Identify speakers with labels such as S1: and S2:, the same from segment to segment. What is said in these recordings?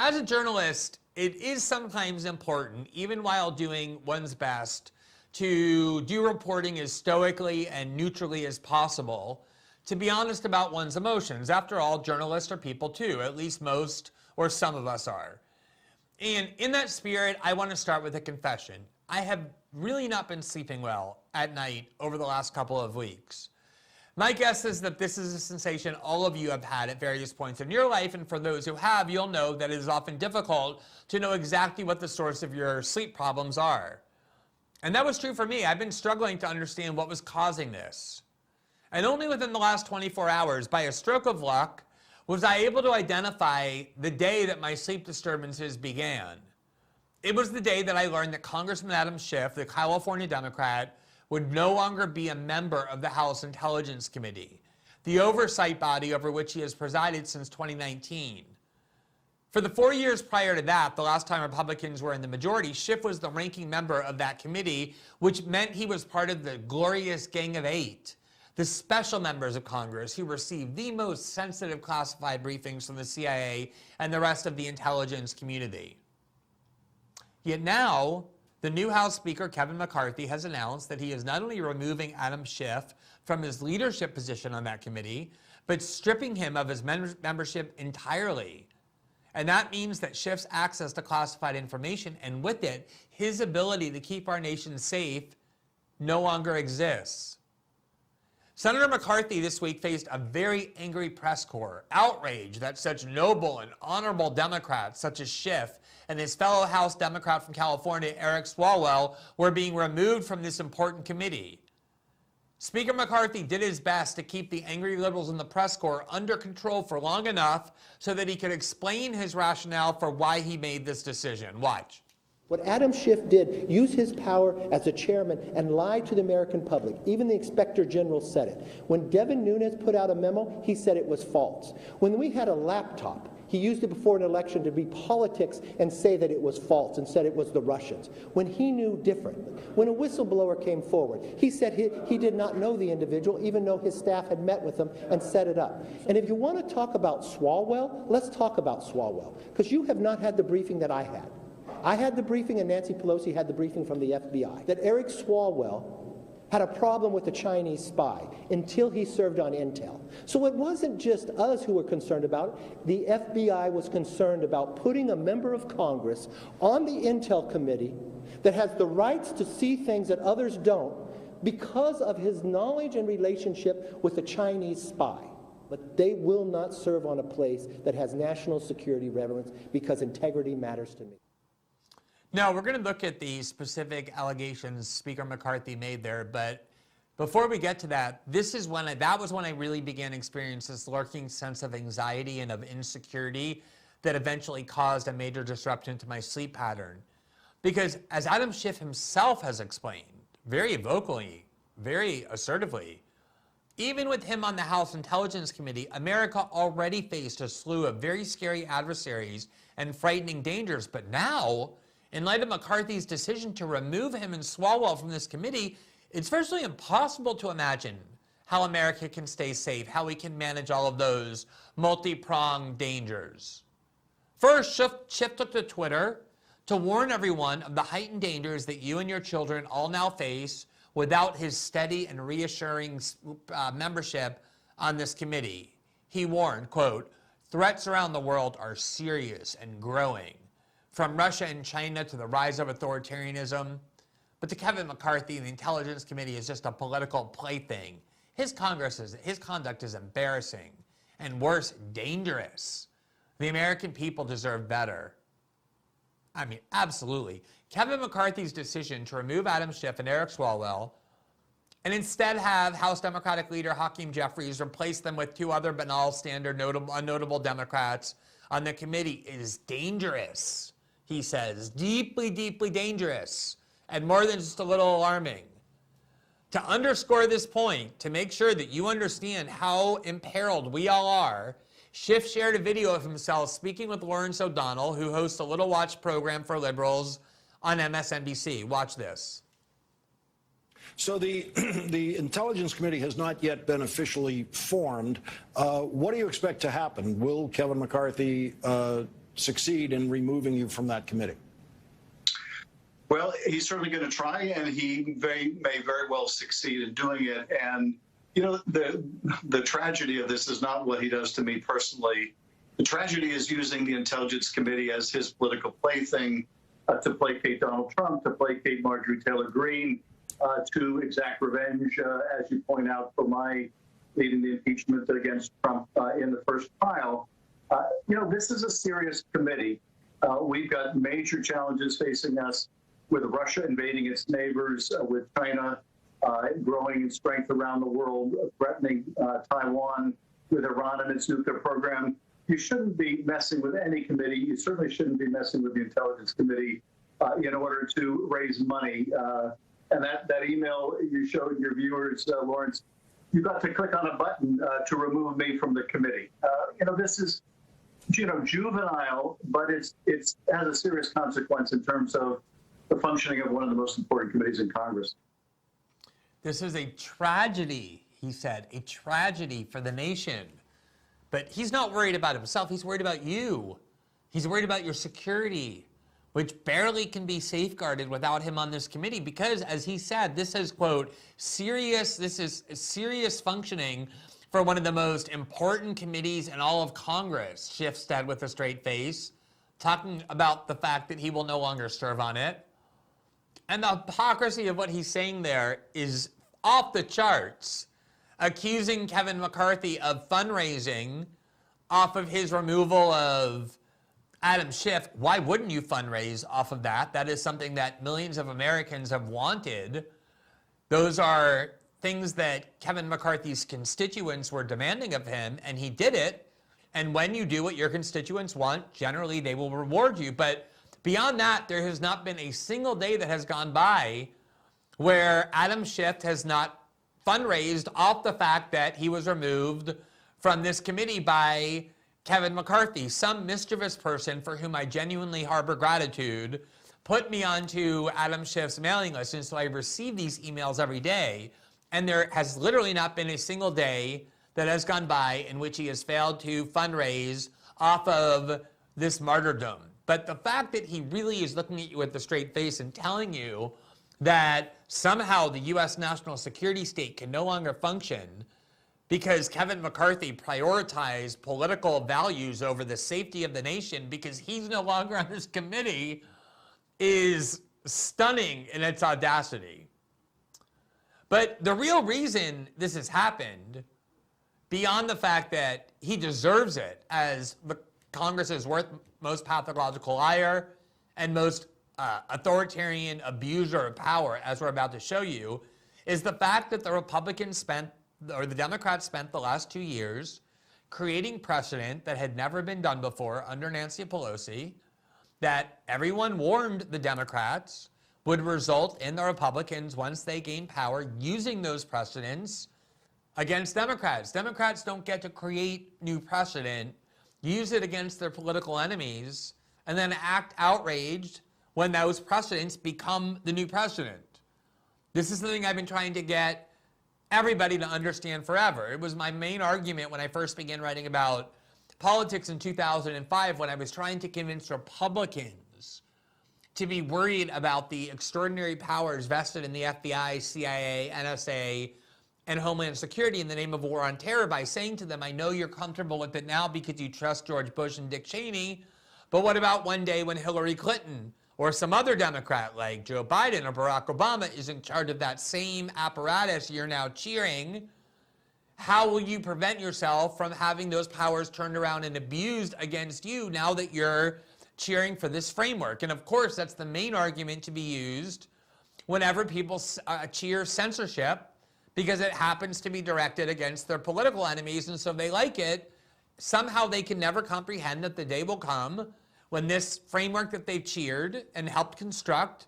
S1: As a journalist, it is sometimes important, even while doing one's best, to do reporting as stoically and neutrally as possible, to be honest about one's emotions. After all, journalists are people too, at least most or some of us are. And in that spirit, I want to start with a confession. I have really not been sleeping well at night over the last couple of weeks. My guess is that this is a sensation all of you have had at various points in your life, and for those who have, you'll know that it is often difficult to know exactly what the source of your sleep problems are. And that was true for me. I've been struggling to understand what was causing this. And only within the last 24 hours, by a stroke of luck, was I able to identify the day that my sleep disturbances began. It was the day that I learned that Congressman Adam Schiff, the California Democrat, would no longer be a member of the House Intelligence Committee, the oversight body over which he has presided since 2019. For the 4 years prior to that, the last time Republicans were in the majority, Schiff was the ranking member of that committee, which meant he was part of the glorious Gang of Eight, the special members of Congress who received the most sensitive classified briefings from the CIA and the rest of the intelligence community. Yet now, the new House Speaker, Kevin McCarthy, has announced that he is not only removing Adam Schiff from his leadership position on that committee, but stripping him of his membership entirely. And that means that Schiff's access to classified information, and with it, his ability to keep our nation safe, no longer exists. Senator McCarthy this week faced a very angry press corps, outrage that such noble and honorable Democrats such as Schiff and his fellow House Democrat from California, Eric Swalwell, were being removed from this important committee. Speaker McCarthy did his best to keep the angry liberals in the press corps under control for long enough so that he could explain his rationale for why he made this decision. Watch.
S2: What Adam Schiff did, use his power as a chairman and lie to the American public. Even the Inspector General said it. When Devin Nunes put out a memo, he said it was false. When we had a laptop, he used it before an election to be politics and say that it was false and said it was the Russians, when he knew differently. When a whistleblower came forward, he said he did not know the individual, even though his staff had met with him and set it up. And if you want to talk about Swalwell, let's talk about Swalwell, because you have not had the briefing that I had. I had the briefing and Nancy Pelosi had the briefing from the FBI that Eric Swalwell had a problem with the Chinese spy until he served on Intel. So it wasn't just us who were concerned about it. The FBI was concerned about putting a member of Congress on the Intel committee that has the rights to see things that others don't because of his knowledge and relationship with the Chinese spy. But they will not serve on a place that has national security relevance because integrity matters to me.
S1: No, we're going to look at the specific allegations Speaker McCarthy made there, but before we get to that, that was when I really began experiencing this lurking sense of anxiety and of insecurity that eventually caused a major disruption to my sleep pattern. Because as Adam Schiff himself has explained, very vocally, very assertively, even with him on the House Intelligence Committee, America already faced a slew of very scary adversaries and frightening dangers, but now, in light of McCarthy's decision to remove him and Swalwell from this committee, it's virtually impossible to imagine how America can stay safe, how we can manage all of those multi-pronged dangers. First, Schiff took to Twitter to warn everyone of the heightened dangers that you and your children all now face without his steady and reassuring membership on this committee. He warned, quote, "Threats around the world are serious and growing, from Russia and China to the rise of authoritarianism. But to Kevin McCarthy, the Intelligence Committee is just a political plaything. His conduct is embarrassing, and worse, dangerous. The American people deserve better." I mean, absolutely. Kevin McCarthy's decision to remove Adam Schiff and Eric Swalwell and instead have House Democratic leader Hakeem Jeffries replace them with two other banal, standard, unnotable Democrats on the committee is dangerous. He says, deeply, deeply dangerous, and more than just a little alarming. To underscore this point, to make sure that you understand how imperiled we all are, Schiff shared a video of himself speaking with Lawrence O'Donnell, who hosts a Little Watch program for liberals on MSNBC. Watch this.
S3: So the Intelligence Committee has not yet been officially formed. What do you expect to happen? Will Kevin McCarthy succeed in removing you from that committee?
S4: Well, he's certainly going to try, and he may very well succeed in doing it. And, you know, the tragedy of this is not what he does to me personally. The tragedy is using the Intelligence Committee as his political plaything to placate Donald Trump, to placate Marjorie Taylor Greene, to exact revenge, as you point out, for my leading the impeachment against Trump in the first trial. You know, this is a serious committee. We've got major challenges facing us with Russia invading its neighbors, with China growing in strength around the world, threatening Taiwan, with Iran and its nuclear program. You shouldn't be messing with any committee. You certainly shouldn't be messing with the Intelligence Committee in order to raise money. And that email you showed your viewers, Lawrence, you got to click on a button to remove me from the committee. You know, this is, you know, juvenile, but it has a serious consequence in terms of the functioning of one of the most important committees in Congress.
S1: This is a tragedy, he said, a tragedy for the nation. But he's not worried about himself. He's worried about you. He's worried about your security, which barely can be safeguarded without him on this committee because, as he said, this is, quote, serious functioning for one of the most important committees in all of Congress, Schiff said with a straight face, talking about the fact that he will no longer serve on it. And the hypocrisy of what he's saying there is off the charts, accusing Kevin McCarthy of fundraising off of his removal of Adam Schiff. Why wouldn't you fundraise off of that? That is something that millions of Americans have wanted. Those are things that Kevin McCarthy's constituents were demanding of him, and he did it. And when you do what your constituents want, generally they will reward you. But beyond that, there has not been a single day that has gone by where Adam Schiff has not fundraised off the fact that he was removed from this committee by Kevin McCarthy. Some mischievous person for whom I genuinely harbor gratitude put me onto Adam Schiff's mailing list, and so I receive these emails every day. And there has literally not been a single day that has gone by in which he has failed to fundraise off of this martyrdom. But the fact that he really is looking at you with a straight face and telling you that somehow the U.S. national security state can no longer function because Kevin McCarthy prioritized political values over the safety of the nation because he's no longer on this committee is stunning in its audacity. But the real reason this has happened, beyond the fact that he deserves it as the Congress's most pathological liar and most authoritarian abuser of power, as we're about to show you, is the fact that the Democrats spent the last 2 years creating precedent that had never been done before under Nancy Pelosi, that everyone warned the Democrats would result in the Republicans, once they gain power, using those precedents against Democrats. Democrats don't get to create new precedent, use it against their political enemies, and then act outraged when those precedents become the new precedent. This is something I've been trying to get everybody to understand forever. It was my main argument when I first began writing about politics in 2005, when I was trying to convince Republicans to be worried about the extraordinary powers vested in the FBI, CIA, NSA, and Homeland Security in the name of war on terror by saying to them, I know you're comfortable with it now because you trust George Bush and Dick Cheney, but what about one day when Hillary Clinton or some other Democrat like Joe Biden or Barack Obama is in charge of that same apparatus you're now cheering? How will you prevent yourself from having those powers turned around and abused against you now that you're cheering for this framework? And of course, that's the main argument to be used whenever people cheer censorship, because it happens to be directed against their political enemies, and so they like it. Somehow they can never comprehend that the day will come when this framework that they've cheered and helped construct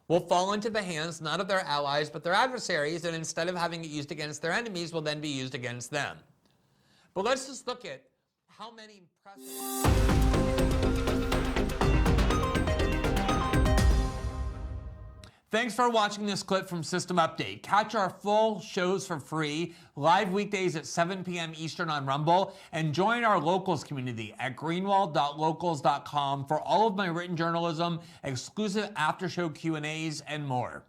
S1: will fall into the hands not of their allies but their adversaries, and instead of having it used against their enemies, will then be used against them. But let's just look at how many precedents. Thanks for watching this clip from System Update. Catch our full shows for free, live weekdays at 7 p.m. Eastern on Rumble, and join our locals community at greenwald.locals.com for all of my written journalism, exclusive after-show Q&As, and more.